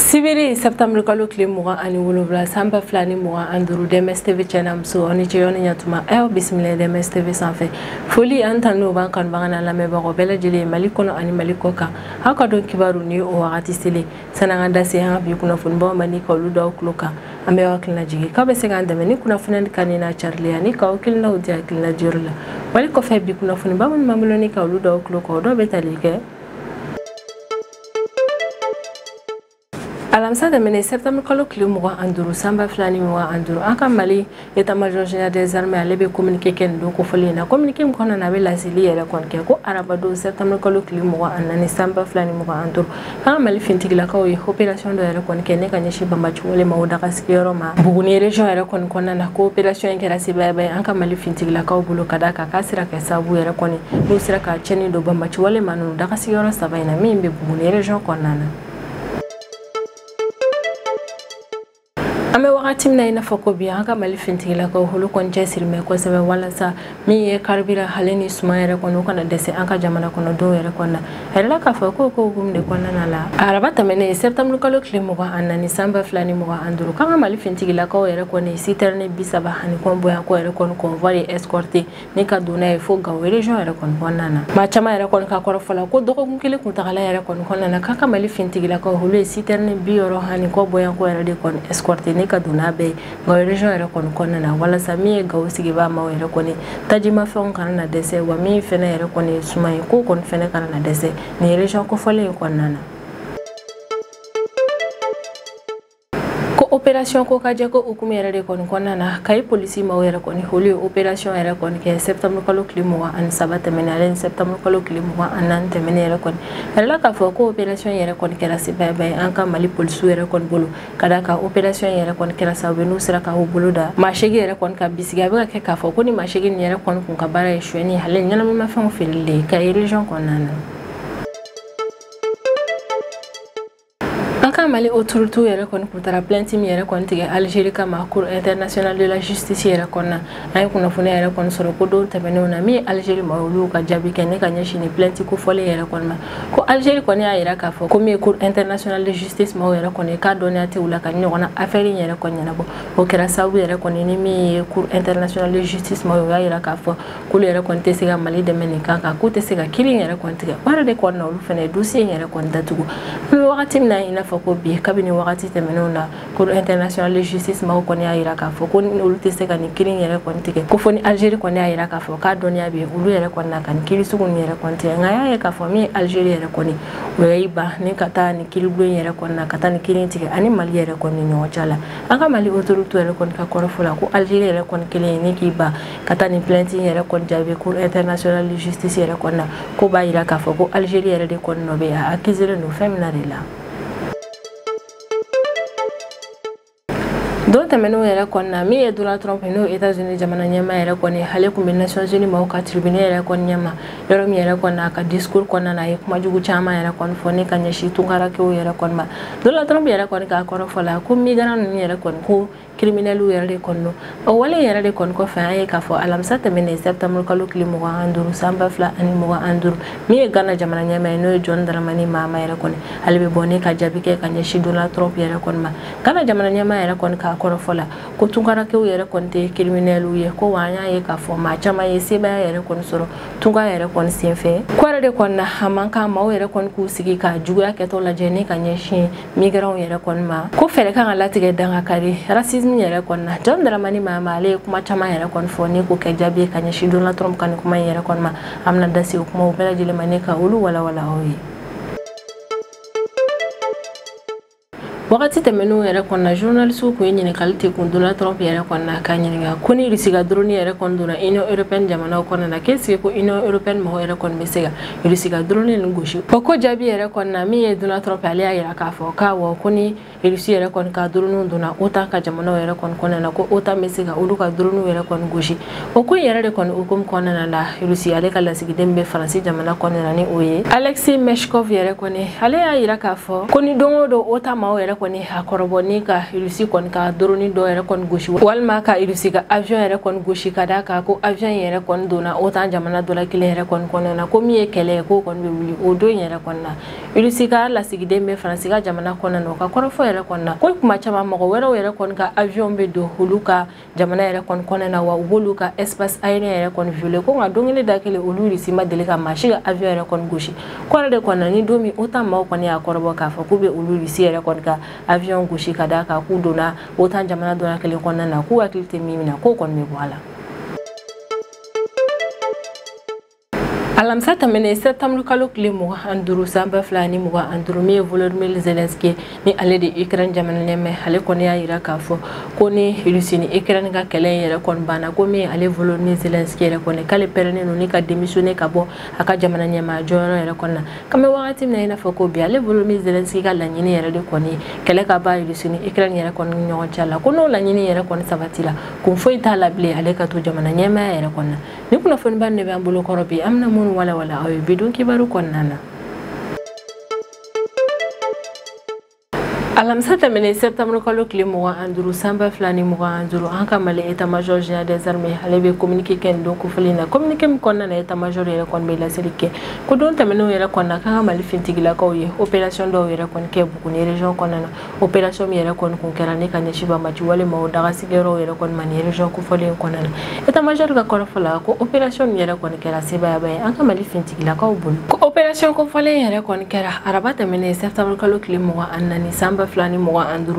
Sibiri septembre kalo kile mugan ani wolowula sanba fila ni mugan ani duuru DMS TV channel muso ani cɛ yɔrɔ ni ɲatuma aw bisimila DMS TV sanfɛ foli an tan n'o b'an kanubaga n'a lamɛnbagaw bɛɛ lajɛlen Mali kɔnɔ ani Mali kɔ kan aw ka dɔn kibaru ni o wagati selen san'an ka da se an ka bi kunnafonibaw ma ni k'olu da aw tulo kan an bɛ aw hakilina jigin k'aw bɛ se k'an dɛmɛ ni kunnafoni ka ni n'a carili ni k'aw hakilinaw di hakilina jɔyɔrɔ la wali kɔfɛ bi kunnafoniba minnu b'an bolo ni k'olu da aw tulo kan o dɔw bɛ tali kɛ alamisa tɛmɛnen septembre kalo kile mugan ani duuru sanba fila ni mugan ani duuru an ka Mali état-major général des armées ale bɛ communiqué kɛ nin don kofɔlen na communiqué min kɔnɔna na a bɛ laseli yɛrɛ kɔni kɛ ko arabadon septembre kalo kile mugan ani naani sanba fila ni mugan ani duuru an ka Mali fintigilakaw ye opération dɔ yɛrɛ kɔni kɛ ne ka ɲɛsin banbacogo ma o daga sigiyɔrɔ ma Buguni région yɛrɛ kɔni kɔnɔna na ko opération in kɛra sebaaya ye an ka Mali fintigilakaw bolo ka d'a kan k'a sera kɛ sababu yɛrɛ kɔni n'u sera ka cɛnni don banbacogo ma ninnu daga sigiyɔrɔ saba in na min bɛ Buguni région kɔnɔna na. An bɛ wagati min na i n'a fɔ ko bi an ka Mali fintigilakaw olu kɔni cɛsirimɛ kosɛbɛ walasa min ye karibira hali ni suma yɛrɛ kɔni o kana dɛsɛ an ka jamana kɔnɔ dɔw yɛrɛ kɔnɔ na a yɛrɛ la k'a fɔ ko hukumu de kɔnɔna la araba tɛmɛnen septembre kalo tile mugan ani naani sanba fila ni mugan ani duuru k'an ka Mali fintigilakaw yɛrɛ kɔni citerne 30 ani kɔnboyanko yɛrɛ kɔni convoi ye escorté ni ka don n'a ye fo Gawo région yɛrɛ kɔni kɔnɔna na maa caman yɛrɛ kɔni ka kɔrɔfɔla ko dɔgɔkun kelen kuntagala yɛrɛ kɔni kɔnɔna na k'an ka Mali fintigilakaw olu ye citerne 60 ani kɔnboyanko yɛrɛ de kɔni escorté ni ka don n'a bɛɛ Gawo région yɛrɛ kɔni kɔnɔna na walasa min ye Gawo sigibaa maaw yɛrɛ kɔni tajimafɛnw kana na dɛsɛ wa min fɛnɛ yɛrɛ kɔni ye suma ye ko kɔni fɛnɛ kana na dɛsɛ nin région kofɔlen in kɔnɔna na opération ko ka jɛ ko hukumu yɛrɛ de kɔni kɔnɔna na Kayi polisi maaw yɛrɛ kɔni olu ye opération yɛrɛ kɔni kɛ septembre kalo tile mugan ani saba tɛmɛnen ale ni septembre kalo tile mugan ani naani tɛmɛnen yɛrɛ kɔni a la k'a fɔ ko opération yɛrɛ kɔni kɛra sebaaya ye an ka Mali polisiw yɛrɛ kɔni bolo ka d'a kan opération yɛrɛ kɔni kɛra sababu n'u sera k'u bolo da maa seegin yɛrɛ kɔni ka bisigi a bɛ ka kɛ k'a fɔ ko ni maa seegin nin yɛrɛ kɔni kun ka baara ye suɲɛni hali ɲɛnamimafɛnw feereli ye Kayi région kɔnɔna na. An ka Mali autorité yɛrɛ kɔni kun taara plainte min yɛrɛ kɔni tigɛ Algérie kama Cour internationale de la justice yɛrɛ kɔnɔna an ye kunnafoni yɛrɛ kɔni sɔrɔ ko don tɛmɛnenw na min ye Algérie ma olu ka jaabi kɛ ne ka ɲɛsin ni plainte kofɔlen yɛrɛ kɔni ma ko Algérie kɔni y'a yira k'a fɔ ko min ye Cour internationale de justice maaw yɛrɛ kɔni k'a dɔnniya tɛ u la ka ɲɔgɔnna affaire in yɛrɛ kɔni ɲɛnabɔ o kɛra sababu yɛrɛ kɔni ni min ye Cour internationale de justice maaw y'a yira k'a fɔ k'olu yɛrɛ kɔni tɛ se ka Mali dɛmɛ nin kan kan k'u tɛ se ka kiiri in yɛrɛ kɔni tigɛ o yɛrɛ de kɔni na olu fɛnɛ dossier in yɛrɛ kɔni datugu an bɛ wagati min na i n'a fɔ ko bi kabini wagati tɛmɛnenw na Cour internationale de justice maaw kɔni y'a yira k'a fɔ ko olu tɛ se ka nin kiiri in yɛrɛ kɔni tigɛ ko fɔ ni Algérie kɔni y'a yira k'a fɔ k'a dɔnniya bɛ olu yɛrɛ kɔni na ka nin kiiri sugu nin yɛrɛ kɔni tigɛ nka y'a ye k'a fɔ min ye Algérie yɛrɛ kɔni o y'i ban ni ka taa nin kiiribulon in yɛrɛ kɔni na ka taa nin kiiri in tigɛ ani Mali yɛrɛ kɔni ni ɲɔgɔn cɛ la an ka Mali autorité yɛrɛ kɔni ka kɔrɔfɔ la ko Algérie yɛrɛ kɔni kelen ye ni k'i ban ka taa nin plainte in yɛrɛ kɔni jaabi Cour internationale de justice yɛrɛ kɔni na ko b'a yira k'a fɔ ko Algérie yɛrɛ de kɔni nɔ bɛ a accusé don fɛn min na de la. Don tɛmɛnenw yɛrɛ kɔni na min ye Donald Trump n'o États-Unis jamana ɲɛmaa yɛrɛ kɔni ale kun bɛ Nations Unies maaw ka tribunal yɛrɛ kɔni ɲɛma yɔrɔ min yɛrɛ kɔni a ka discours kɔnɔna na a ye kumajugu caman yɛrɛ kɔni fɔ ne ka ɲɛsin tunkarakɛw yɛrɛ kɔni ma Donald Trump yɛrɛ kɔni k'a kɔrɔfɔ la ko migrant ninnu yɛrɛ kɔni ko criminels yɛrɛ de kɔni don o wale yɛrɛ de kɔni kɔfɛ an ye k'a fɔ alamisa tɛmɛnen septembre kalo tile mugan ani duuru sanba fila ani mugan ani duuru min ye Ghana jamana ɲɛmaa ye n'o ye John Dramani Mahama yɛrɛ kɔni ale bɛ bɔ ne ka jaabi kɛ ka ɲɛsin Donald Trump yɛrɛ kɔni ma Ghana jamana ɲɛmaa yɛrɛ kɔni k'a kɔrɔfɔ la ko tunkarakɛw yɛrɛ kɔni tɛ criminels ye ko wa an y'a ye k'a fɔ maa caman ye sebaaya yɛrɛ kɔni sɔrɔ tunka yɛrɛ kɔni senfɛ ko yɛrɛ de kɔni na a man kan maaw yɛrɛ kɔni k'u sigi ka juguya kɛtɔ lajɛ ne ka ɲɛsin migrants yɛrɛ kɔni ma ko fɛɛrɛ kan ka latigɛ dangakari racisme yɛrɛ kɔni na John Dramani Mahama ale ye kuma caman yɛrɛ kɔni fɔ ni ko kɛ jaabi ka ɲɛsin Donald Trump ka nin kuma in yɛrɛ kɔni ma an bɛna da se o kumaw bɛɛ lajɛlen ma ne ka olu walawala aw ye. Wagati tɛmɛnenw yɛrɛ kɔni na journalistes kun ye ɲininkali tɛ kun Donald Trump yɛrɛ kɔni na k'a ɲininka ko ni Russie ka drone yɛrɛ kɔni donna Union européenne jamanaw kɔnɔna na qu'est-ce que ko Union européenne mɔgɔw yɛrɛ kɔni bɛ se ka Russie ka drone nin gosi o ko jaabi yɛrɛ kɔni na min ye Donald Trump ale y'a yira k'a fɔ k'awɔ ko ni Russie yɛrɛ kɔni ka drone donna OTAN ka jamanaw yɛrɛ kɔni kɔnɔna na ko OTAN bɛ se ka olu ka drone yɛrɛ kɔni gosi o ko yɛrɛ de kɔni hukumu kɔnɔna la Russie ale ka lasigiden bɛ Faransi jamana kɔnɔna na ni o ye Alexei Meshkov yɛrɛ kɔni ale y'a yira k'a fɔ ko ni don o don OTAN maaw yɛrɛ kɔni a kɔrɔbɔni ka ilusi kɔni ka drone dɔ yɛrɛ kɔni gosi walima ka ilusi ka avion yɛrɛ kɔni gosi ka da ka ko avion yɛrɛ kɔni donna OTAN jamana dɔ la kelen yɛrɛ kɔni kɔnɔna ko min ye kɛlɛ ko kɔni bɛ wuli o don yɛrɛ kɔni na ilusi ka lasigiden bɛ Faransi ka jamana kɔnɔna na o ka kɔrɔfɔ yɛrɛ kɔni na ko kuma caman mɔgɔ wɛrɛw yɛrɛ kɔni ka avion bɛ don olu ka jamana yɛrɛ kɔni kɔnɔna na wa u b'olu ka espace aérien yɛrɛ kɔni violer ko nka don kelen da kelen olu ilusi ma deli ka maa si ka avion yɛrɛ kɔni gosi kɔrɔ de kɔni ni don min OTAN maaw kɔni y'a kɔrɔbɔ k'a fɔ k'u bɛ olu ilusi yɛrɛ kɔni ka avion gosi ka da ka k'u donna OTAN jamana dɔ la kelen kɔnɔna na k'u hakili tɛ min na k'o kɔni bɛ bɔ a la. Alamisa tɛmɛnen septembre kalo tile 25 san 2025 min ye Volodymyr Zelensky ni ale de Ukraine jamana ɲɛmɛ ale kɔni y'a yira k'a fɔ ko ni Russie ni Ukraine ka kɛlɛ yɛrɛ kɔni banna ko min ale Volodymyr Zelensky yɛrɛ kɔni k'ale pɛrɛnnen don ni ka démissionner ka bɔ a ka jamana ɲɛma jɔyɔrɔ yɛrɛ kɔni na k'an bɛ wagati min na i n'a fɔ ko bi ale Volodymyr Zelensky ka laɲini yɛrɛ de kɔni kɛlɛ ka ban Russie ni Ukraine yɛrɛ kɔni ni ɲɔgɔn cɛ la ko n'o laɲini yɛrɛ kɔni sabati la kun foyi t'a la bilen ale ka to jamana ɲɛmaya yɛrɛ kɔni na ni kunnafoniba ne b'an bolo kɔrɔ bi an bɛna mun wala wala aw ye bidon kibaru kɔnɔna na. Alamisa tɛmɛnen septembre kalo tile 25 san 2025 an ka Mali état-major général des armées ale bɛ communiqué kɛ nin don kofɔlen na communiqué min kɔnɔna na état-major yɛrɛ kɔni bɛ laseli kɛ ko don tɛmɛnenw yɛrɛ kɔnɔna k'an ka Mali fintigilakaw ye opération dɔw yɛrɛ kɔni kɛ Buguni région kɔnɔna na opération min yɛrɛ kɔni kun kɛra ne ka ɲɛsin Banbaci walima o dagasigiyɔrɔw yɛrɛ kɔni ma nin région kofɔlen kɔnɔna na état-major ka kɔrɔfɔ la ko opération min yɛrɛ kɔni kɛra sebayaba ye an ka Mali fintigilakaw bolo ko opération kofɔlen yɛrɛ kɔni kɛra araba tɛmɛnen septembre kalo tile 24 san 2025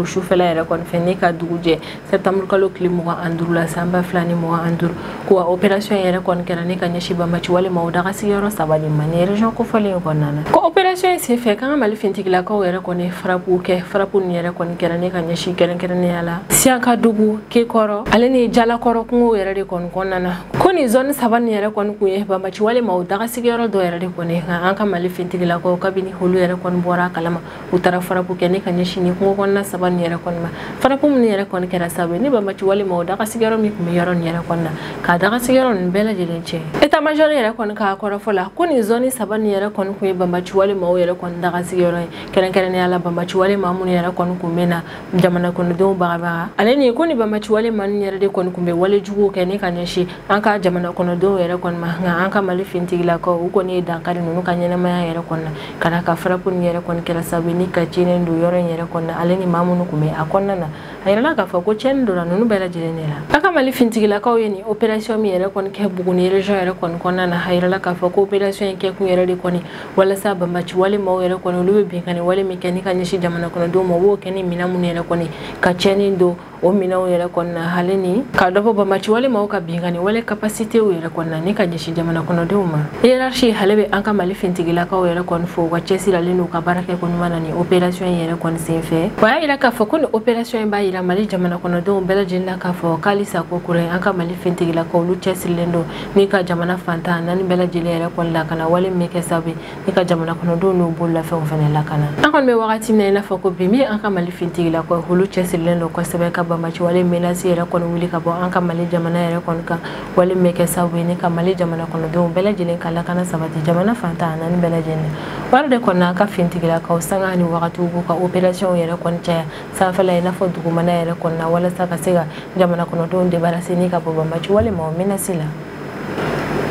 sufɛla yɛrɛ kɔni fɛ ne ka dugu jɛ septembre kalo tile 25 la san 2025 ko opération yɛrɛ kɔni kɛra ne ka ɲɛsin Banbaci walima o dagasigiyɔrɔ 3 de ma ni région kofɔlen kɔnɔna na ko opération sen fɛ kan ka Mali fintigilakaw yɛrɛ kɔni frappe ni yɛrɛ kɔni kɛra ne ka ɲɛsin kɛrɛnkɛrɛnnenya la Siakadugu Kekɔrɔ ale ni Jalakɔrɔ kungo yɛrɛ de kɔni kɔnɔna na ko ni zone 3 ni yɛrɛ kɔni kun ye Banbaci walima o dagasigiyɔrɔ dɔ yɛrɛ de kɔni an ka Mali fintigilakaw kabini olu yɛrɛ kɔni bɔra kalama u taara frappe kɛ ne ka ɲɛsin ni kungo kɔnɔna 3 ni yɛrɛ kɔni ma frappe min yɛrɛ kɔni kɛra sababu ni Banbaci walima o dagasigiyɔrɔ min kun bɛ yɔrɔ ni yɛrɛ kɔni na ka dagasigiyɔrɔ nin bɛɛ lajɛlen cɛ état-major yɛrɛ kɔni ka kɔrɔfɔ la ko ni zone 3 ni yɛrɛ kɔni kun ye Banbaci walima o yɛrɛ kɔni dagasigiyɔrɔ ye kɛrɛnkɛrɛnnenya la Banbaci walima minnu yɛrɛ kɔni kun bɛ na jamana kɔnɔdenw bagabaga ale ni ko ni Banbaci walima ni yɛrɛ de kɔni kun bɛ wale juguw kɛ ne ka ɲɛsin an ka jamana kɔnɔdenw yɛrɛ kɔni ma nka an ka Mali fintigilakaw u kɔni ye dankari ninnu ka ɲɛnamaya yɛrɛ kɔni na ka da ka frappe ni yɛrɛ kɔni kɛra sababu ni ka cilen don yɔrɔ in yɛrɛ kɔni na ale ni maa minnu kun bɛ a kɔnɔna na a yirala k'a fɔ ko tiɲɛni donna ninnu bɛɛ lajɛlen de la a ka Mali fintigilakaw ye ni opération min yɛrɛ kɔni kɛ Buguni région yɛrɛ kɔni kɔnɔna na a yirala k'a fɔ ko opération in kɛ kun yɛrɛ de kɔni walasa Banbaci walima o yɛrɛ kɔni olu bɛ binkani wale min kɛ ni ka ɲɛsin jamana kɔnɔdenw ma u b'o kɛ ni minɛn minnu yɛrɛ kɔni ka tiɲɛni don o minɛnw yɛrɛ kɔni na hali ni ka dɔ bɔ Banbaci walima o ka binkani wale capacité yɛrɛ kɔni na ni ka ɲɛsin jamana kɔnɔdenw ma hiérarchie ale bɛ an ka Mali fintigilakaw yɛrɛ kɔni fo u ka cɛsiralen don ka baara kɛ ko ɲuman na ni opération in yɛrɛ kɔni sen fɛ wa y'a yira k'a fɔ ko ni opération in b'a yira Mali jamana kɔnɔdenw bɛɛ lajɛlen na k'a fɔ k'ali sako kura an ka Mali fintigilakaw olu cɛsirilen don ni ka jamana fantan naani bɛɛ lajɛlen yɛrɛ kɔni lakana wale min kɛ sababu ni ka jamana kɔnɔdenw n'u bololafɛnw fɛnɛ lakana an kɔni bɛ wagati min na i n'a fɔ ko bi min an ka Mali fintigilakaw olu cɛsirilen don kosɛbɛ ka Banbaci wale menace yɛrɛ kɔni wuli ka bɔ an ka Mali jamana yɛrɛ kɔni kan wale min kɛ sababu ni ka Mali jamana kɔnɔdenw bɛɛ lajɛlen ka lakana sabati jamana fantan naani bɛɛ lajɛlen wari de kɔni an ka fintigilakaw sanga ni wagatiw b'u ka opération yɛrɛ kɔni caya sanfɛla i n'a fɔ dugumana yɛrɛ kɔni na walasa ka se ka jamana kɔnɔdenw débarrasser ni ka bɔ Banbaci walima o menace la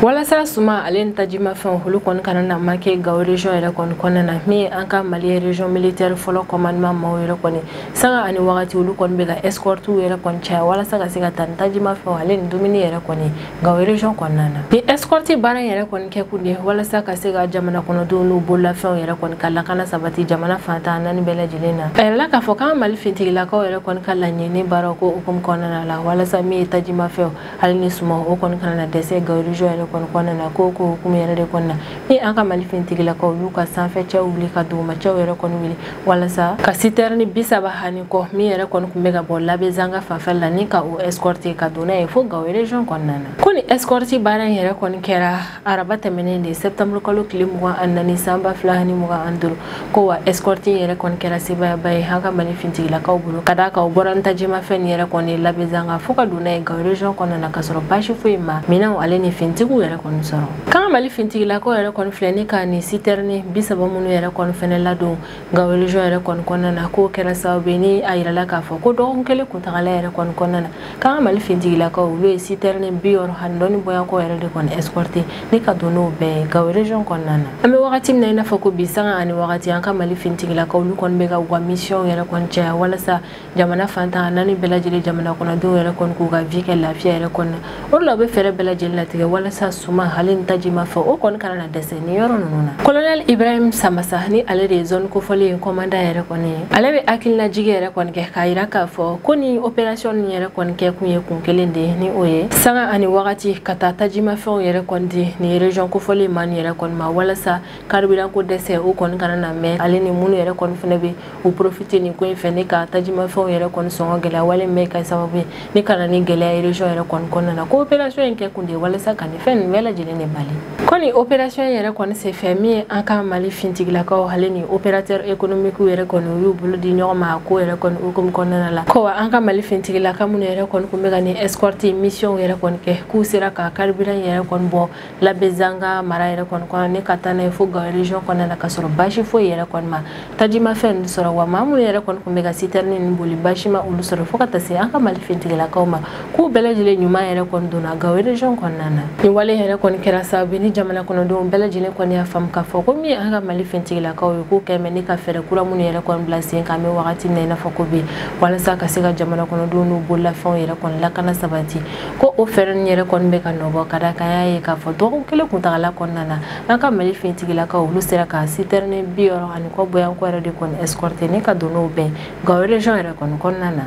walasa suma ale ni tajimafɛnw olu kɔni kana na manqué Gao région yɛrɛ kɔni kɔnɔna na min an ka Mali région militaire fɔlɔ commandement maaw yɛrɛ kɔni sanga ani wagati olu kɔni bɛ ka escorte yɛrɛ kɔni caya walasa ka se ka taa ni tajimafɛnw ale ni dumuni yɛrɛ kɔni Gao région kɔnɔna na ni escorte baara yɛrɛ kɔni kɛ kun de walasa ka se ka jamana kɔnɔdenw n'u bololafɛnw yɛrɛ kɔni ka lakana sabati jamana fantan naani bɛɛ lajɛlen na a yɛrɛla k'a fɔ k'an Mali fintigilakaw yɛrɛ kɔni ka laɲini baaraw ko hukumu kɔnɔna la walasa min ye tajimafɛnw hali ni sumaw o kɔni kana na dɛsɛ Gao région yɛrɛ kɔnɔna na ko hukumu yɛrɛ de kɔnɔna ni an ka Mali fintigilakaw y'u ka sanfɛcɛw wuli ka dugumacɛw yɛrɛ kɔni wuli walasa ka citerne 30 hani kɔ min yɛrɛ kɔni kun bɛ ka bɔ Labɛzanga fanfɛla la ni ka o escorte ka don n'a ye fo Gao région kɔnɔna na ko ni escorte baara in yɛrɛ kɔni kɛra araba tɛmɛnen de septembre kalo tile 24 san 2025 ko wa escorte yɛrɛ kɔni kɛra sebayaba ye an ka Mali fintigilakaw bolo ka d'a kan o bɔra ntajimafɛn yɛrɛ kɔni Labɛzanga fo ka don n'a ye Gao région kɔnɔna na ka sɔrɔ baasi foyi ma minɛnw ale ni fintigiw fu yɛrɛ kɔni sɔrɔ kan Mali fintigilakaw yɛrɛ kɔni filɛ ni ka ni citerne 30 minnu yɛrɛ kɔni fɛnɛ ladon Gao region yɛrɛ kɔni kɔnɔna na ko kɛra sababu ni a yirala k'a fɔ ko dɔgɔkun kelen kuntagala yɛrɛ kɔni kɔnɔna na kan Mali fintigilakaw olu ye citerne 60 hani dɔɔni bɔyanko yɛrɛ de kɔni escorté ni ka don n'o bɛɛ Gao region kɔnɔna na an bɛ wagati min na i n'a fɔ ko bi sanga ani wagati an ka Mali fintigilakaw olu kɔni bɛ ka u ka mission yɛrɛ kɔni caya walasa jamana fantan naani bɛɛ lajɛlen jamana kɔnɔdenw yɛrɛ kɔni k'u ka vie kɛ lafiya yɛrɛ kɔnɔ o la u bɛ fɛɛrɛ bɛɛ lajɛlen latigɛ walasa suma hali ni taji ma fɛ o kɔni kana na dɛsɛ ni yɔrɔ ninnu na Colonel Ibrahim Samassa ni ale de ye zone kofɔlen commandant yɛrɛ kɔni ale bɛ hakilinajigi yɛrɛ kɔni kɛ k'a yira k'a fɔ ko ni opération ni yɛrɛ kɔni kɛ kun ye kun kelen de ye ni o ye sanga ani wagati ka taa tajimafɛnw yɛrɛ kɔni di ni région kofɔlen ma ni yɛrɛ kɔni ma walasa carburant ko dɛsɛ o kɔni kana na mɛn ale ni minnu yɛrɛ kɔni fɛnɛ bɛ u profiter ni ko in fɛ ni ka tajimafɛnw yɛrɛ kɔni sɔngɔ gɛlɛya wale mɛn ka sababu ye ni kana ni gɛlɛya région yɛrɛ kɔni kɔnɔna na ko opération in kɛ kun de walasa ka ni fɛn nin bɛɛ lajɛlen de bali ko ni opération yɛrɛ kɔni senfɛ min ye an ka Mali fintigilakaw hali ni opérateur économique yɛrɛ kɔni u y'u bolo di ɲɔgɔn ma ko yɛrɛ kɔni hukumu kɔnɔna la ko an ka Mali fintigilaka minnu yɛrɛ kɔni kun bɛ ka ni escorte mission yɛrɛ kɔni kɛ k'u sera ka carburant yɛrɛ kɔni bɔ Labɛnzanga mara yɛrɛ kɔni kɔnɔ ni ka taa n'a ye fo Gao region kɔnɔna na ka sɔrɔ basi foyi yɛrɛ kɔni ma tajimafɛn sɔrɔ wa maa minnu yɛrɛ kɔni kun bɛ ka citerne ni boli basi ma olu sɔrɔ fo ka taa se an ka Mali fintigilakaw ma k'u bɛɛ lajɛlen ɲuman yɛrɛ kɔni donna Gao region kɔnɔna na ni wale yɛrɛ kɔni kɛra sababu ni jamana kɔnɔdenw bɛɛ lajɛlen kɔni y'a faamu k'a fɔ ko min an ka Mali fintigilakaw ye k'u kɛmɛ ni ka fɛɛrɛ kura minnu yɛrɛ kɔni bila sen kan bɛ wagati min na i n'a fɔ ko bi walasa ka se ka jamana kɔnɔdenw n'u bololafɛnw yɛrɛ kɔni lakana sabati ko o fɛɛrɛ ni yɛrɛ kɔni bɛ ka nɔbɔ ka da kan y'a ye k'a fɔ dɔgɔkun kelen kuntagala kɔnɔna na an ka Mali fintigilakaw olu sera ka citerne 60 ani kɔ bɔyanko yɛrɛ de kɔni escorté ni ka don n'o bɛɛ Gao region yɛrɛ kɔni kɔnɔna na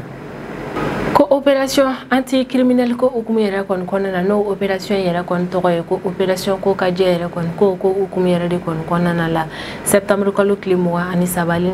ko opération anti-criminel ko hukumu yɛrɛ kɔni kɔnɔna na n'o opération yɛrɛ kɔni tɔgɔ ye ko opération ko ka jɛ yɛrɛ kɔni ko hukumu yɛrɛ de kɔni kɔnɔna la septembre kalo tile 23 ni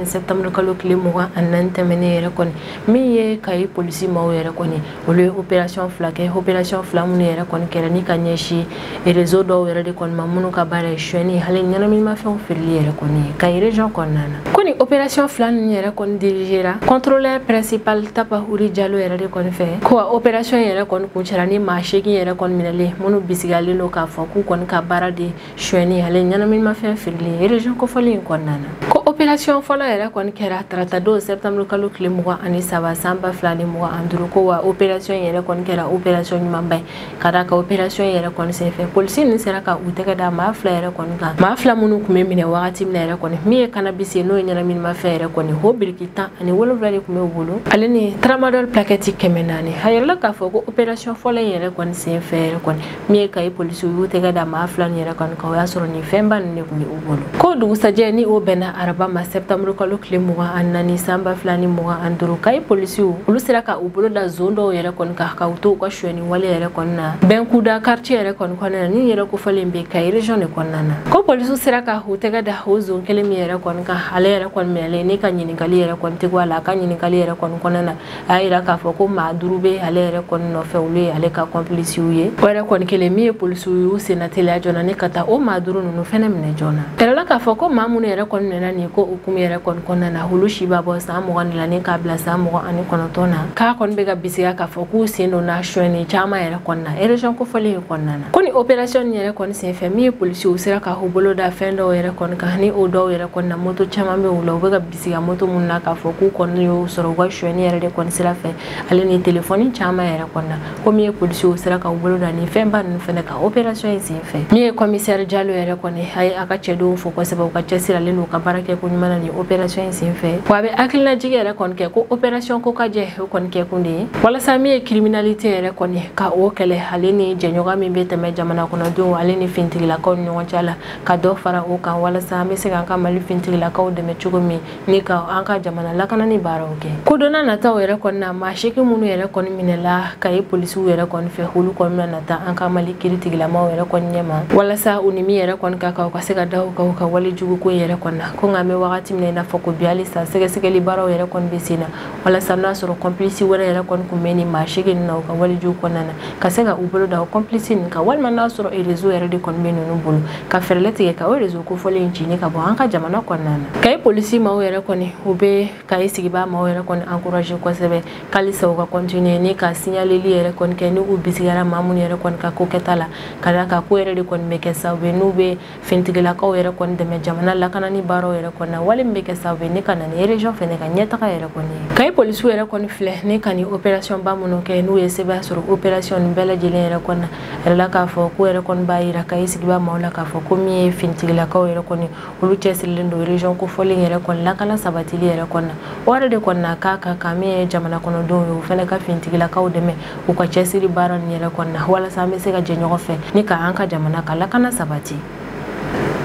septembre kalo tile 24 tɛmɛnen yɛrɛ kɔni min ye Kayi polisi maaw yɛrɛ kɔni olu ye opération fila kɛ opération fila minnu yɛrɛ kɔni kɛra ni ka ɲɛsin réseau dɔw yɛrɛ de kɔni ma minnu ka baara ye suɲɛni hali ɲɛnaminimafɛnw feereli yɛrɛ kɔni ye Kayi région kɔnɔna na ko ni opération fila ninnu yɛrɛ kɔni dirigera contrôleur principal Tapahuri Jalo yɛrɛ de kɔni fɛ ko opération yɛrɛ kɔni kuncɛra ni maa 8 yɛrɛ kɔni minɛlen minnu bisigalen don k'a fɔ k'u kɔni ka baara de suɲɛni hali ɲɛnaminimafɛn feereli région kofɔlen in kɔnɔna na ko opération fɔlɔ yɛrɛ kɔni kɛra tarata don septembre kalo tile 23 san 2025 ko wa opération yɛrɛ kɔni kɛra opération ɲumanba ye ka da ka opération yɛrɛ kɔni senfɛ polisi ni sera ka u tɛgɛ da maa 2 yɛrɛ kɔni kan maa 2 minnu kun bɛ minɛ wagati min na yɛrɛ kɔni min ye cannabis n'o ye ɲɛnaminimafɛn yɛrɛ kɔni ho biriki 17 de kun bɛ u bolo ale ni tramadol plaquette 400 a yɛrɛla k'a fɔ ko opération fɔlɔ in yɛrɛ kɔni senfɛ yɛrɛ kɔni min ye Kayi polisi u y'u tɛgɛ da maa 2 ni yɛrɛ kɔni kan o y'a sɔrɔ ni fɛnba ninnu de kun bɛ u bolo ko dugusajɛ ni o bɛnna araba ma septembre kalo tile 24 san 2025 Kayi polisi olu sera ka u bolo da zone dɔw yɛrɛ kɔni kan ka u to u ka suɲɛni wale yɛrɛ kɔni na Bɛnkuda quartier yɛrɛ kɔni kɔnɔna na ni yɛrɛ kofɔlen bɛ Kayi region de kɔnɔna na ko polisi sera ka u tɛgɛ da o zone kelen min yɛrɛ kɔni kan ale yɛrɛ kɔni minɛlen ni ka ɲininkali yɛrɛ kɔni tɛ bɔ a la a ka ɲininkali yɛrɛ kɔni kɔnɔna na a y'a yira k'a fɔ ko maa 5 bɛ ale yɛrɛ kɔni nɔfɛ olu ye ale ka complice ye o yɛrɛ kɔni kelen min ye polisiw y'u senna teliya joona ni ka taa o maa 5 ninnu fɛnɛ minɛ joona yɛrɛla k'a fɔ ko maa minnu yɛrɛ kɔni minɛna nin ko hukumu yɛrɛ kɔni kɔnɔna na olu si b'a bɔ san 20 la ni k'a bila san 29 na k'a kɔni bɛ ka bisiya k'a fɔ k'u sen donna suɲɛni caman yɛrɛ kɔnɔna na région kofɔlen in kɔnɔna na ko ni opération nin yɛrɛ kɔni senfɛ min ye polisiw sera ka u bolo da fɛn dɔw yɛrɛ kɔni kan ni o dɔw yɛrɛ kɔni na moto caman bɛ u la u bɛ ka bisiya moto minnu na k'a fɔ k'u kɔni y'o sɔrɔ u ka suɲɛni yɛrɛ de kɔni sira fɛ ale ni telefɔni caman yɛrɛ kɔni na ko min ye polisiw sera ka u bolo da ni fɛnba ninnu fɛnɛ ka opération in senfɛ min ye commissaire Jalo yɛrɛ kɔni a ye a ka cɛdenw fo kosɛbɛ u ka cɛsiralen don u ka baara kɛ ko ɲuman na ni opération in senfɛ wa a bɛ hakilinajigi yɛrɛ kɔni kɛ ko opération ko ka jɛ o kɔni kɛ kun de ye walasa min ye criminalité yɛrɛ kɔni ka o kɛlɛ ale ni jɛɲɔgɔn min bɛ tɛmɛ jamana kɔnɔdenw ale ni fintigilakaw ni ɲɔgɔn cɛ la ka dɔ fara o kan walasa an bɛ se k'an ka Mali fintigilakaw dɛmɛ cogo min ni ka an ka jamana lakanani baaraw kɛ ko donna nataw yɛrɛ kɔni na maa 8 minnu yɛrɛ kɔni minɛla Kayi polisiw yɛrɛ kɔni fɛ olu kɔni bɛna nata an ka Mali kiritigilamaw yɛrɛ kɔni ɲɛma walasa u ni min yɛrɛ kɔni ka kan u ka se ka da u ka wale jugu ko yɛrɛ kɔni na ko nka an bɛ wagati min na fɔ ko bi halisa sɛgɛsɛgɛli baaraw yɛrɛ kɔni bɛ sen na walasa n'a sɔrɔ complice wɛrɛ yɛrɛ kɔni kun bɛ ni maa 8 na u ka walejuw kɔnɔna na ka se ka u bolo da o complice nin kan walima n'a sɔrɔ réseau yɛrɛ de kɔni bɛ ninnu bolo ka fɛrɛla tigɛ ka o réseau kofɔlen in cini ka bɔ an ka jamana kɔnɔna na kayi polisi maaw yɛrɛ kɔni u bɛ kayi sigibaa maaw yɛrɛ kɔni encourager kosɛbɛ halisa u ka continuer ni ka signaleli yɛrɛ kɔni kɛ ni u bisigara maa minnu yɛrɛ kɔni ka ko kɛta la ka da ka ko yɛrɛ de kɔni bɛ kɛ sababu n'u bɛ fintigilakaw yɛrɛ kɔni dɛmɛ jamana lakanani baaraw yɛrɛ kɔni na wali min bɛ kɛ sababu ni ka na ni région fɛnɛ ka ɲɛtaga yɛrɛ kɔni ye kayi polisiw yɛrɛ kɔni filɛ ni ka ni opération ba minnu kɛ n'u ye sɛbɛn sɔrɔ opération nin bɛɛ lajɛlen yɛrɛ kɔni na yɛrɛ la k'a fɔ ko yɛrɛ kɔni b'a yira kayi sigibaa maaw la k'a fɔ ko min ye fintigilakaw yɛrɛ kɔni olu cɛsirilen don région kofɔlen yɛrɛ kɔni lakana sabatili yɛrɛ kɔni na o yɛrɛ de kɔni na k'a ka min ye jamana kɔnɔdenw ye o fɛnɛ ka fintigilakaw dɛmɛ u ka cɛsiri baara nin yɛrɛ kɔni na walasa an bɛ se ka jɛ ɲɔgɔn fɛ ni ka an ka jamana ka lakana sabati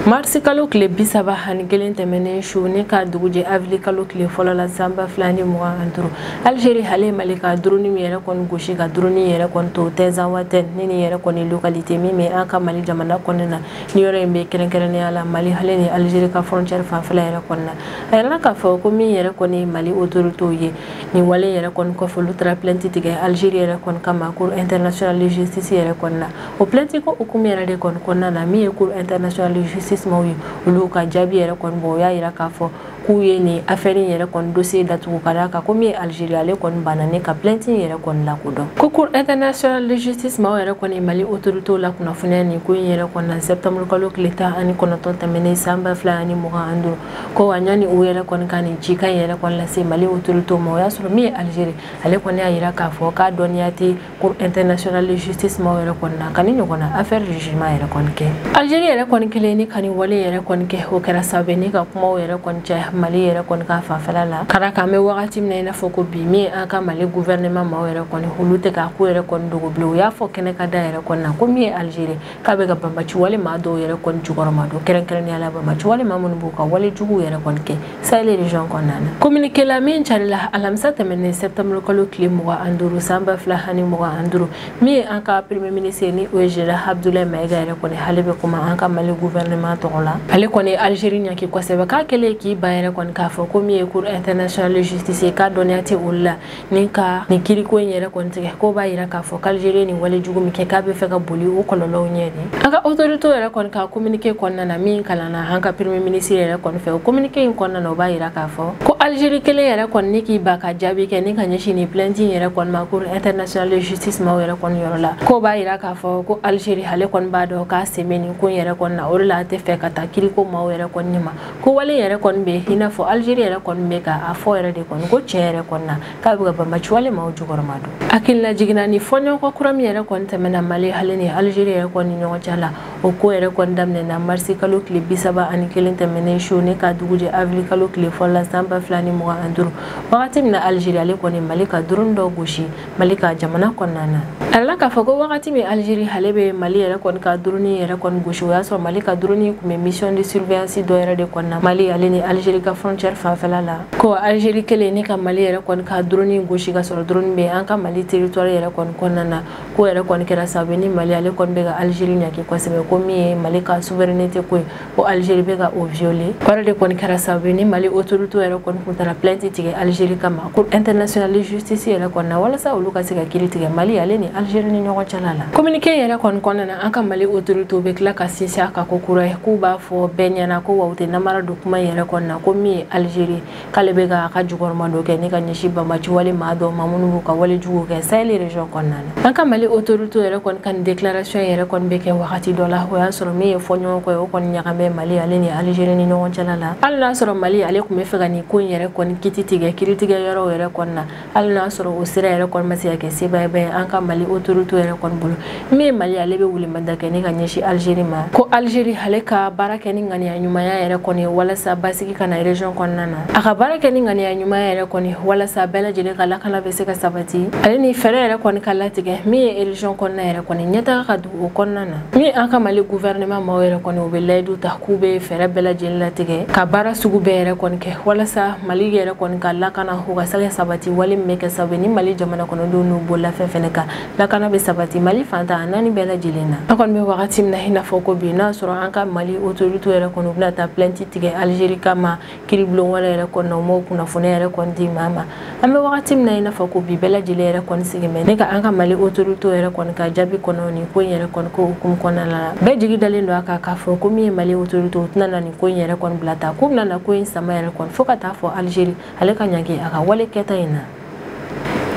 Marsi kalo tile 31 tɛmɛnen su ni ka dugujɛ avril kalo tile fɔlɔ la san 2025 Algérie hale Mali ka drone min yɛrɛ kɔni gosi ka drone yɛrɛ kɔni to Tɛnzan Watɛn ni yɛrɛ kɔni localité min bɛ an ka Mali jamana kɔnɔna na ni yɔrɔ in bɛ kɛrɛnkɛrɛnnenya la Mali hale ni Algérie ka frontière fanfɛla yɛrɛ kɔnɔ na a yɛrɛ la k'a fɔ ko min yɛrɛ kɔni Mali autorités ye ni wale yɛrɛ kɔni kɔfɛ olu taara plainte tigɛ Algérie yɛrɛ kɔni kama cour internationale de justice yɛrɛ kɔnɔ na o plainte ko hukumu yɛrɛ de kɔni kɔnɔna na min ye cour internationale de justice maaw ye olu ka jaabi yɛrɛ kɔni bɔ o y'a yira k'a fɔ k'u ye ni affaire in yɛrɛ kɔni dossier datugu ka d'a kan ko min ye Algérie ale kɔni banna ne ka plainte in yɛrɛ kɔni lakodɔn ko cour internationale de justice maaw yɛrɛ kɔni Mali autorités la kunnafoniya nin ko in yɛrɛ kɔni na septembre kalo tile 19 tɛmɛnen san 2025 ko a ɲani u yɛrɛ kɔni ka nin cikan yɛrɛ kɔni lase Mali autorités ma o y'a sɔrɔ min ye Algérie ale kɔni y'a yira k'a fɔ k'a dɔnniya tɛ cour internationale de justice maaw yɛrɛ kɔni na ka ni ɲɔgɔnna affaire jugement yɛrɛ kɔni kɛ Algérie yɛrɛ kɔni kelen ni ka nin wale yɛrɛ kɔni kɛ o kɛra sababu ni ka kumaw yɛrɛ kɔni cɛ Mali yɛrɛ kɔni ka fanfɛla la ka da kan bɛ wagati min na i n'a fɔ ko bi min an ka Mali gouvernement maaw yɛrɛ kɔni olu tɛ ka ko yɛrɛ kɔni dogo bilen u y'a fɔ kɛnɛ ka da yɛrɛ kɔni na ko min ye Algérie k'a bɛ ka banbaci wale maa dɔw yɛrɛ kɔni jukɔrɔma don kɛrɛnkɛrɛnnenya la banbaci wale maa minnu b'u ka wale juguw yɛrɛ kɔni kɛ Sahel région kɔnɔna na communiqué la min carila alamisa tɛmɛnen septembre kalo tile 25 san 2025 min ye an ka premier ministre ni o ye Général Abdoulaye Maïga yɛrɛ kɔni hale bɛ kuma an ka Mali gouvernement tɔgɔ la ale kɔni Algérie ɲaki kosɛbɛ k'a kɛlen k'i ba yɛrɛ kɔni k'a fɔ ko min ye cour internationale de justice ye k'a dɔnniya tɛ olu la ni ka nin kiriko in yɛrɛ kɔni tigɛ ko b'a yira k'a fɔ qu'Algérie ni wale jugu min kɛ k'a bɛ fɛ ka boli o kɔlɔlɔw ɲɛ de an ka autorités yɛrɛ kɔni ka communiqué kɔnɔna na min kalanna an ka premier ministre yɛrɛ kɔni fɛ o communiqué in kɔnɔna na o b'a yira k'a fɔ ko Algérie kelen yɛrɛ kɔni ni k'i ba ka jaabi kɛ ni ka ɲɛsin ni plainte in yɛrɛ kɔni ma cour internationale de justice maaw yɛrɛ kɔni yɔrɔ la ko b'a yira k'a fɔ ko Algérie ale kɔni b'a dɔn k'a sɛmɛ nin ko in yɛrɛ kɔni na o de la a tɛ fɛ ka taa kiriko maaw yɛrɛ kɔni ma ko wale yɛrɛ kɔni bɛ i n'a fɔ Algérie yɛrɛ kɔni bɛ ka a fɔ yɛrɛ de kɔni ko tiɲɛ yɛrɛ kɔni na k'a bɛ ka banbaci wale maaw jukɔrɔma don hakilila jiginna ni fɔɲɔgɔnkɔ kura min yɛrɛ kɔni tɛmɛna Mali hali ni Algérie yɛrɛ kɔni ni ɲɔgɔn cɛ la o ko yɛrɛ kɔni daminɛna marsi kalo tile 31 tɛmɛnen su ni ka dugujɛ avril kalo tile fɔlɔ la san 2025 wagati min na Algérie ale kɔni Mali ka drone dɔ gosi Mali ka jamana kɔnɔna na a la k'a fɔ ko wagati min Algérie ale bɛ Mali yɛrɛ kɔni ka drone yɛrɛ kɔni gosi o y'a sɔrɔ Mali ka drone kun bɛ mission de surveillance dɔ yɛrɛ de kɔnɔna Mali ale ni Algérie ka frontière fanfɛla la ko Algérie kelen ni ka Mali yɛrɛ kɔni ka drone gosi ka sɔrɔ drone bɛ an ka Mali territoire yɛrɛ kɔni kɔnɔna na ko yɛrɛ kɔni kɛra sababu ni Mali ale kɔni bɛ ka Algérie ɲaki kosɛbɛ ko min ye Mali ka souveraineté ko ye ko Algérie bɛ ka o violer o yɛrɛ de kɔni kɛra sababu ni Mali autorités yɛrɛ kɔni kun taara plainte tigɛ Algérie kama cour internationale de justice yɛrɛ kɔni na walasa olu ka se ka kiiri tigɛ Mali ale ni Algérie ni ɲɔgɔn cɛla la communiqué yɛrɛ kɔni kɔnɔna na an ka Mali autorités bɛ tila ka sinsin a kan ko kura ye k'u b'a fɔ bɛɛ ɲɛna ko wa u tɛ namara don kuma yɛrɛ kɔni na ko min ye Algérie k'ale bɛ ka jukɔrɔma dɔ kɛ ni ka ɲɛsin banbaci wale maa dɔw ma minnu b'u ka wale jugu kɛ Sahel région kɔnɔna na an ka Mali autorités yɛrɛ kɔni ka nin déclaration yɛrɛ kɔni bɛ kɛ wagati dɔ la o y'a sɔrɔ min ye fɔɲɔgɔnkɔ ye o kɔni ɲagamɛ Mali ale ni Algérie ni ɲɔgɔn cɛla la hali n'a sɔrɔ Mali ale tun bɛ fɛ ka nin ko in yɛrɛ kɔni kiti tigɛ kiiritigɛ yɔrɔw yɛrɛ kɔni na hali n'a sɔrɔ o sira yɛrɛ kɔni ma se ka kɛ sebaaya ye an ka Mali autorités yɛrɛ kɔni bolo min ye Mali ale bɛ wulimada kɛ ni ka ɲɛsin Algérie ma ko Algérie ale ka baara kɛ ni ŋaniya ɲumanya yɛrɛ kɔni walasa basigi ka na région kɔnɔna na a ka baara kɛ ni ŋaniya ɲumanya yɛrɛ kɔni walasa bɛɛ lajɛlen ka lakana bɛ se ka sabati ale ni fɛɛrɛ yɛrɛ kɔni ka latigɛ min ye région kɔnɔna yɛrɛ kɔni ɲɛtaga ka dugu o kɔnɔna na min an ka Mali gouvernement maaw yɛrɛ kɔni u bɛ layidu ta k'u bɛ fɛɛrɛ bɛɛ lajɛlen latigɛ ka baara sugu bɛɛ yɛrɛ kɔni kɛ walasa Mali yɛrɛ kɔni ka lakana u ka se ka sabati wale min bɛ kɛ sababu ni Mali jamana kɔnɔdenw n'u bolila fɛn fɛnɛ kan lakana bɛ sabati Mali fantan a naani bɛɛ lajɛlen na an kɔni bɛ wagati min na i n'a fɔ ko bi n'a sɔrɔ an ka Mali autorités yɛrɛ kɔni u bɛna taa plainte tigɛ Algérie kama kiribulon wala yɛrɛ kɔni na o m'o kunnafoni yɛrɛ kɔni di maa ma an bɛ wagati min na i n'a fɔ ko bi bɛɛ lajɛlen yɛrɛ kɔni sigilen ne ka an ka Mali autorité yɛrɛ kɔni ka jaabi kɔnɔ nin ko in yɛrɛ kɔni ko hukumu kɔnɔna la bɛɛ jigi dalen don a kan k'a fɔ ko min ye Mali autorité o tɛna na nin ko in yɛrɛ kɔni bila ta ko bɛna na ko in sama yɛrɛ kɔni fo ka taa fɔ Algérie ale ka ɲangi a ka wale kɛta in na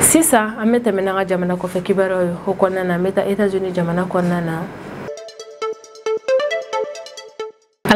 sisan an bɛ tɛmɛ n'an ka jamana kɔfɛ kibaruyaw ye o kɔnɔna na an bɛ taa États-Unis jamana kɔnɔna na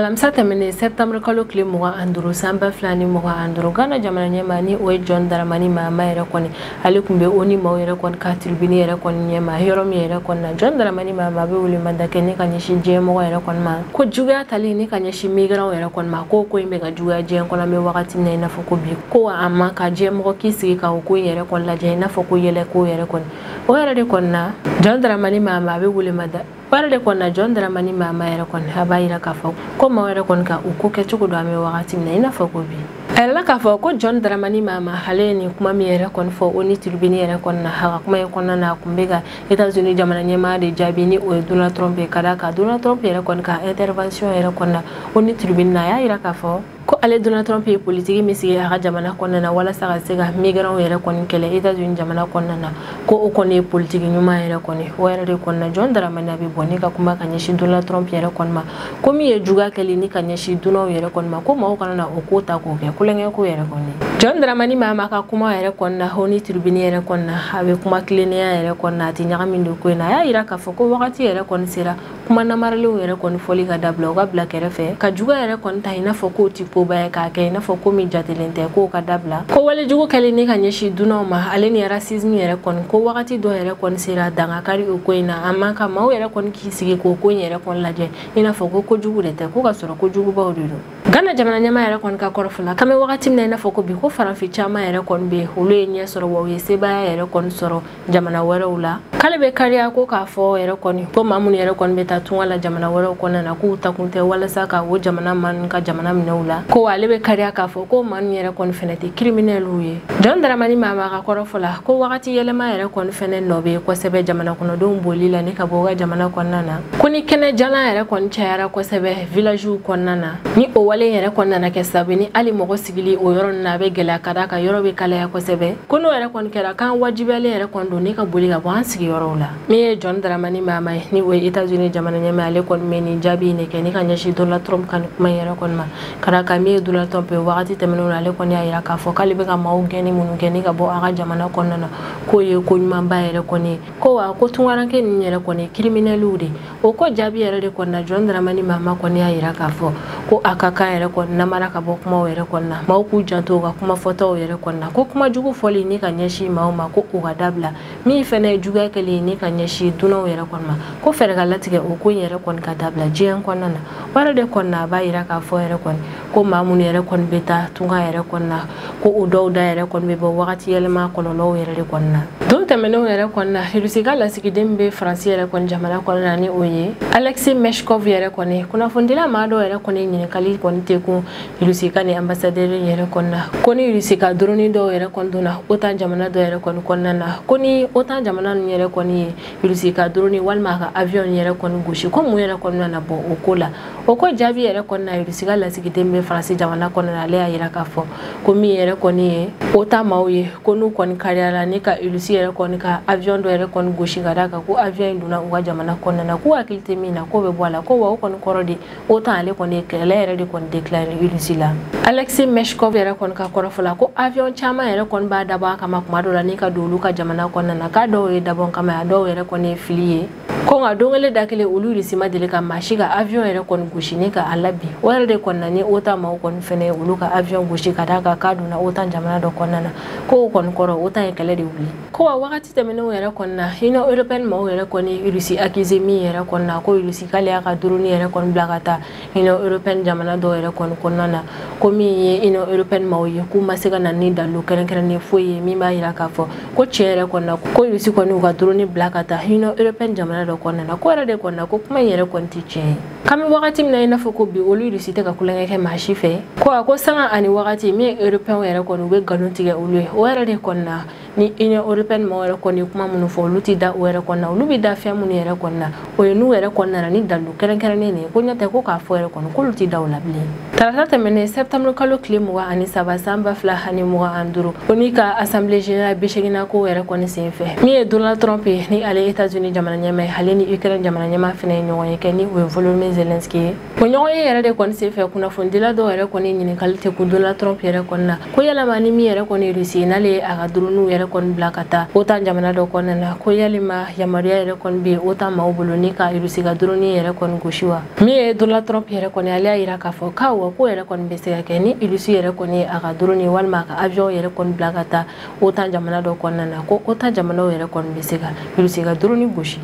alamisa tɛmɛnen septembre kalo tile 25 san 2025 Ghana jamana ɲɛmaa ni o ye John Dramani Mahama yɛrɛ kɔni ale tun bɛ ONU maaw yɛrɛ kɔni ka tribune yɛrɛ kɔni ɲɛmaa yɔrɔ min yɛrɛ kɔni na John Dramani Mahama bɛ welemada kɛ ni ka ɲɛsin diɲɛmɔgɔ yɛrɛ kɔni ma ko juguya tali ni ka ɲɛsin migrants yɛrɛ kɔni ma ko in bɛ ka juguya diɲɛ kɔnɔ an bɛ wagati min na i n'a fɔ ko bi ko a ma ka diɲɛmɔgɔ k'i sigi ka o ko in yɛrɛ kɔni lajɛ i n'a fɔ ko yɛlɛ ko yɛrɛ kɔni o yɛrɛ de kɔni na John Dramani Mahama a bɛ welemada Wala de kɔnna John Dramani Mahama yɛrɛ kɔni a b'a yira k'a fɔ ko maaw yɛrɛ kɔni ka u ko kɛcogo don an bɛ wagati min na i n'a fɔ ko bi a yɛlɛla k'a fɔ ko John Dramani Mahama ale ye nin kuma min yɛrɛ kɔni fɔ ONU tribune yɛrɛ kɔni na a ka kuma in kɔnɔna na a kun bɛ ka États-Unis jamana ɲɛmaa de jaabi ni o ye Donald Trump ye ka d'a kan Donald Trump yɛrɛ kɔni ka intervention yɛrɛ kɔni na ONU tribune na a y'a yira k'a fɔ ko ale Donald Trump ye politique min sigi a ka jamana kɔnɔna na walasa ka se ka migrants yɛrɛ kɔni kɛlɛ États-Unis jamana kɔnɔna na ko o kɔni ye politique ɲuman yɛrɛ kɔni o yɛrɛ de kɔni na John Dramani a bɛ bɔ ne ka kuma ka ɲɛsin Donald Trump yɛrɛ kɔni ma ko min ye juguya kɛli ni ka ɲɛsin dunanw yɛrɛ kɔni ma ko maaw kana na o ko ta k'o kɛ kulonkɛ ko yɛrɛ kɔni John Dramani Mahama ka kuma yɛrɛ kɔni na ONU tribune yɛrɛ kɔni na a bɛ kuma tilennenya yɛrɛ kɔni na a tɛ ɲagami don ko in na a y'a yira k'a fɔ ko wagati yɛrɛ kɔni sera kuma namaralenw yɛrɛ kɔni fɔli ka dabila o ka bila kɛrɛfɛ ka juguya yɛrɛ kɔni ta i n'a fɔ k'o tɛ koba ye k'a kɛ i n'a fɔ ko min jatelen tɛ k'o ka dabila ko walejugu kɛli ni ka ɲɛsin dunanw ma ale ni racisme yɛrɛ kɔni ko wagati dɔ yɛrɛ kɔni sera dangakari o ko in na a man kan maaw yɛrɛ kɔni k'i sigi k'o ko in yɛrɛ kɔni lajɛ i n'a fɔ ko kojugu de tɛ ko ka sɔrɔ kojugubaw de don Ghana jamana ɲɛmaa yɛrɛ kɔni ka kɔrɔfɔla k'an bɛ wagati min na i n'a fɔ ko bi ko farafin caman yɛrɛ kɔni bɛ olu ye ɲɛ sɔrɔ wa u ye sebaya yɛrɛ kɔni sɔrɔ jamana wɛrɛw la k'ale bɛ kariya ko k'a fɔ yɛrɛ kɔni ko maa minnu yɛrɛ kɔni bɛ taa tunga la jamana wɛrɛw kɔnɔna na k'u takun tɛ walasa ka o jamana man ka jamana minɛw la ko ale bɛ kariya k'a fɔ ko maa yɛrɛ kɔni fɛnɛ tɛ criminels ye John Dramani Mahama ka kɔrɔfɔla ko wagati yɛlɛma yɛrɛ kɔni fɛnɛ nɔ bɛ kosɛbɛ jamana kɔnɔdenw boli la ni ka bɔ ka jamana kɔnɔna na ko ni kɛnɛ jalan yɛrɛ kɔni cayara kosɛbɛ villagew kɔnɔna na ni o wale yɛrɛ kɔni nana kɛ sababu ni hali mɔgɔ sigili o yɔrɔ ninnu na a bɛ gɛlɛya ka d'a kan yɔrɔ bɛ kalaya kosɛbɛ ko n'o yɛrɛ kɔni kɛra k'an wajibiyalen yɛrɛ kɔni don ne ka boli ka bɔ an sigiyɔrɔw la min ye John Dramani Mahama ye ni o ye États-Unis jamana ɲɛmaa ale kɔni bɛ nin jaabi in de kɛ ni ka ɲɛsin Donald Trump ka nin kuma yɛrɛ kɔni ma ka d'a kan min ye Donald Trump ye wagati tɛmɛnenw na ale kɔni y'a yira k'a fɔ k'ale bɛ ka maaw gɛnni minnu kɛ ni ka bɔ a ka jamana kɔnɔna na k'o ye ko ɲumanba yɛrɛ kɔni ye ko wa ko tungaranke ninnu yɛrɛ kɔni criminels de o ko jaabi yɛrɛ de kɔni na John Dramani Mahama kɔni y'a yira k'a fɔ ko a ka kan yɛrɛ kɔni namara ka bɔ kumaw yɛrɛ kɔni na maaw k'u janto u ka kuma fɔtaw yɛrɛ kɔni na ko kuma jugu fɔli ni ka ɲɛsin maaw ma ko u ka dabila min fɛnɛ ye juguya kɛli ni ka ɲɛsin dunanw yɛrɛ kɔni ma ko fɛɛrɛ ka latigɛ o ko in yɛrɛ kɔni ka dabila diɲɛ kɔnɔna na wɛrɛ de kɔni na a b'a yira k'a fɔ yɛrɛ kɔni ko maa minnu yɛrɛ kɔni bɛ taa tunga yɛrɛ kɔni na ko o dɔw da yɛrɛ kɔni bɛ bɔ wagati yɛlɛma kɔlɔlɔw yɛrɛ de kɔni na don tɛmɛnenw yɛrɛ kɔni na Russie ka lasigiden bɛ Faransi yɛrɛ kɔni jamana kɔni na ni o ye Alexei Meshkov yɛrɛ kɔni kunnafonidila maa dɔw yɛrɛ kɔni ɲininkali kɔni tɛ kun Russie ka ni ambassadeur yɛrɛ kɔni na ko ni Russie ka drone dɔw yɛrɛ kɔni donna OTAN jamana dɔ yɛrɛ kɔni kɔnɔna na ko ni OTAN jamana ninnu yɛrɛ kɔni ye Russie ka drone walima a ka avion yɛrɛ kɔni gosi ko mun yɛrɛ kɔni nana bɔ o ko la o ko jaabi yɛrɛ kɔni na Russie ka lasigiden bɛ Faransi jamana kɔnɔna na ale y'a yira k'a fɔ ko min yɛrɛ kɔni ye OTAN maaw ye ko n'u kɔni kariyara ni ka Russie yɛrɛ kɔni ka avion dɔ yɛrɛ kɔni gosi ka d'a kan ko avion in donna u ka jamana kɔnɔna na k'u hakili tɛ min na k'o bɛ bɔ a la ko wa o kɔni kɔrɔ de OTAN ale kɔni ye kɛlɛ yɛrɛ de kɔni déclaré Russie la Alexei Meshkov yɛrɛ kɔni ka kɔrɔfɔla ko avion caman yɛrɛ kɔni b'a dabɔ a kama kuma dɔ la ni ka don olu ka jamana kɔnɔna na k'a dɔw ye dabɔ kama a dɔw yɛrɛ kɔni ye fili ye ko nka don kelen da kelen olu Russie ma deli ka maa si ka avion yɛrɛ kɔni gosi ni ka a labin o yɛrɛ de kɔni na ni OTAN maaw kɔni fɛnɛ ye olu ka avion gosi ka d'a kan k'a donna OTAN jamana dɔ kɔnɔna na ko o kɔni kɔrɔ OTAN ye kɛlɛ de wuli ko wa wagati tɛmɛnenw yɛrɛ kɔni na Union européenne maaw yɛrɛ kɔni Russie accusé min yɛrɛ kɔni na ko Russie k'ale y'a ka drone yɛrɛ kɔni bila ka taa Union européenne jamana dɔw yɛrɛ kɔni kɔnɔna na ko min ye Union européenne maaw ye k'u ma se ka na ni dalilu kɛrɛnkɛrɛnnen foyi ye min b'a yira k'a fɔ ko tiɲɛ yɛrɛ kɔni na ko Russie kɔni u ka drone bila ka taa Union européenne jamana dɔ kɔnɔna na ko yɛrɛ de kɔni na ko kuma in yɛrɛ kɔni tɛ tiɲɛ ye k'an bɛ wagati min na i n'a fɔ ko bi olu Russie tɛ ka kulonkɛ kɛ maa si fɛ ko sanga ani wagati min ye européen yɛrɛ kɔni u bɛ nkalon tigɛ olu ye o yɛrɛ de kɔni na ni Union Européenne mo yɛrɛ kɔni kuma minnu fɔ olu ti da o yɛrɛ kɔnɔna olu bi da fɛn minnu yɛrɛ kɔnɔna o ye n'u yɛrɛ kɔnɔna ni dalu kɛrɛnkɛrɛnnen de ko ɲɛtɛ ko k'a fɔ yɛrɛ kɔnɔ k'olu ti da o la bilen tarata tɛmɛnen septembre kalo tile 23 san 2025 ko ni ka assemblée générale B8 ko yɛrɛ kɔni senfɛ min ye Donald Trump ye ni ale États-Unis jamana ɲɛmaa ale ni Ukraine jamana ɲɛmaa fɛnɛ ye ɲɔgɔn ye kɛ ni o ye Volodymyr Zelensky ye o ɲɔgɔn ye yɛrɛ de kɔni senfɛ kunnafonidila dɔw yɛrɛ kɔni ɲininkali tɛ kun Donald Trump yɛrɛ kɔni na ko yalama ni min yɛrɛ kɔni Russie n'ale ye a ka dronew yɛrɛ kɔni bila ka taa OTAN jamana dɔ kɔnɔna na ko yalima yamaruya yɛrɛ kɔni bɛ OTAN maaw bolo ni ka Russie ka drone yɛrɛ kɔni gosi wa min ye Donald Trump yɛrɛ kɔni ale y'a yira k'a fɔ k'awɔ ko yɛrɛ kɔni bɛ se ka kɛ ni Russie yɛrɛ kɔni ye a ka drone walima a ka avion yɛrɛ kɔni bila ka taa OTAN jamana dɔ kɔnɔna na ko OTAN jamanaw yɛrɛ kɔni bɛ se ka Russie ka drone gosi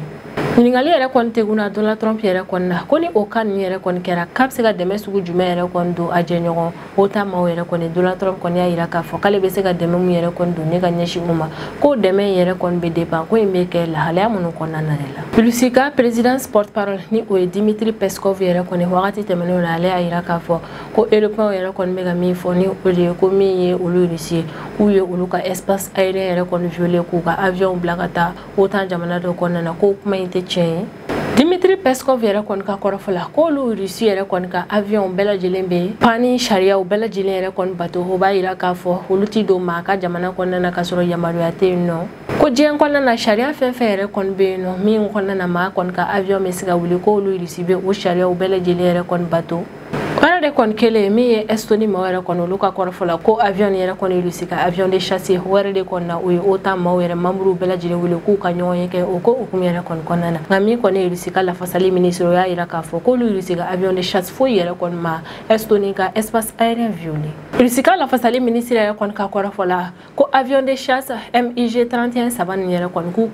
ɲininkali yɛrɛ kɔni teguna Donald Trump yɛrɛ kɔni na ko ni o cas nin yɛrɛ kɔni kɛra k'a bɛ se ka dɛmɛ sugu jumɛn yɛrɛ kɔni don a jɛɲɔgɔn OTAN maaw yɛrɛ kɔni Donald Trump kɔni y'a yira k'a fɔ k'ale bɛ se ka dɛmɛ mun yɛrɛ kɔni don ne ka ɲɛsin u ma ko dɛmɛ yɛrɛ kɔni bɛ dépend ko in bɛ kɛ lahalaya minnu kɔnɔna na de la Russie ka présidence porte-parole ni o ye Dmitry Peskov yɛrɛ kɔni wagati tɛmɛnenw na ale y'a yira k'a fɔ ko européens yɛrɛ kɔni bɛ ka min fɔ ni o de ye ko min ye olu Russie k'u ye olu ka espace aérien yɛrɛ kɔni violer k'u ka avion bila ka taa OTAN jamana dɔ kɔnɔna na ko kuma in tɛ tiɲɛ ye Dmitry Peskov yɛrɛ kɔni ka kɔrɔfɔ la k'olu Russie yɛrɛ kɔni ka avion bɛɛ lajɛlen bɛ pani sariyaw bɛɛ lajɛlen yɛrɛ kɔni bato o b'a yira k'a fɔ olu ti don maa ka jamana kɔnɔna na ka sɔrɔ yamaruya tɛ yen nɔ ko diɲɛ kɔnɔna na sariya fɛn fɛn yɛrɛ kɔni bɛ yen nɔ min kɔnɔna na maa kɔni ka avion bɛ se ka wuli k'olu Russie bɛ o sariyaw bɛɛ lajɛlen yɛrɛ kɔni bato Wala de kɔni kelen min ye Estonie maaw yɛrɛ kɔni olu ka kɔrɔfɔ la ko avion yɛrɛ kɔni Russie ka avion de chasse wɛrɛ de kɔni na o ye OTAN maaw yɛrɛ membre bɛɛ lajɛlen wele k'u ka ɲɔgɔn ye kɛ o ko hukumu yɛrɛ kɔni kɔnɔna na nka min kɔni ye Russie ka lafasali ministre o y'a yira k'a fɔ k'olu Russie ka avion de chasse foyi yɛrɛ kɔni ma Estonie ka espace aérien violer Russie ka lafasali ministre yɛrɛ kɔni ka kɔrɔfɔ la ko avion de chasse MiG 31 saba nin yɛrɛ kɔni k'u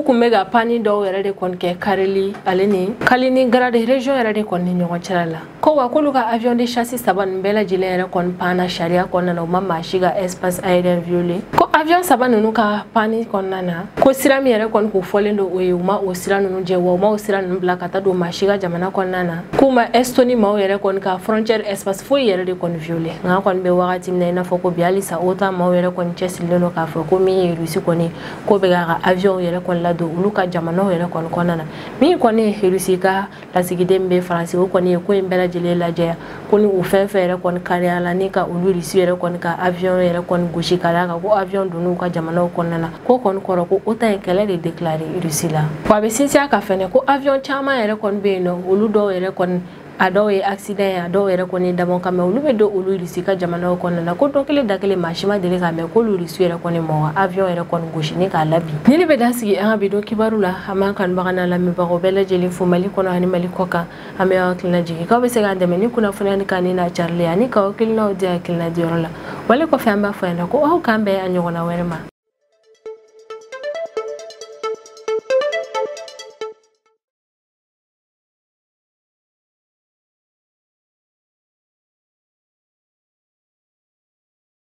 kun bɛ ka pani dɔw yɛrɛ de kɔni kɛ Kareli ale ni Kaliningrad région yɛrɛ de kɔni ni ɲɔgɔn cɛla la ko wa k'olu ka avion de chasse saba nin bɛɛ lajɛlen yɛrɛ kɔni panna sariya kɔnɔna na o ma maa si ka espace aérien violer ko avion saba ninnu ka pani kɔnɔna na ko sira min yɛrɛ kɔni k'u fɔlen don o ye u ma o sira ninnu jɛ wa u ma o sira ninnu bila ka taa don maa si ka jamana kɔnɔna na k'u ma Estonie maaw yɛrɛ kɔni ka frontière espace foyi yɛrɛ de kɔni violer nka kɔni bɛ wagati min na i n'a fɔ ko bi halisa OTAN maaw yɛrɛ kɔni cɛsirilen don k'a fɔ ko min ye Russie kɔni ko bɛ k'a ka avion yɛrɛ kɔni ladon olu ka jamanaw yɛrɛ kɔni kɔnɔna na min kɔni ye Russie ka lasigiden bɛ Faransi o kɔni ye ko in bɛɛ lajɛlen lajɛ ko ni o fɛn fɛn yɛrɛ kɔni kariya la ni ka olu Russie yɛrɛ kɔni ka avion yɛrɛ kɔni gosi ka d'a kan ko avion donn'u ka jamanaw kɔnɔna na ko kɔni kɔrɔ ko OTAN ye kɛlɛ de déclarer Russie la wa a bɛ sinsin a kan fɛnɛ ko avion caman yɛrɛ kɔni bɛ yen nɔ olu dɔw yɛrɛ kɔni a dɔw ye accident ye a dɔw yɛrɛ kɔni dabɔ kama olu bɛ don olu Russie ka jamanaw kɔnɔna na ko don kelen da kelen maa si ma deli k'a mɛn k'olu Russie yɛrɛ kɔni ma avion yɛrɛ kɔni gosi ni k'a labin ni ne bɛ da sigi an ka bidon kibaru la an b'an kanubaga n'a lamɛnbagaw bɛɛ lajɛlen fo Mali kɔnɔ ani Mali kɔ kan an bɛ aw hakilina jigin k'aw bɛ se k'an dɛmɛ ni kunnafoniya ni kan ni n'a carili ani k'aw hakilinaw di hakilina diyɔrɔ la wale kɔfɛ an b'a fɔ yan ko aw k'an bɛn a ɲɔgɔnna wɛrɛ ma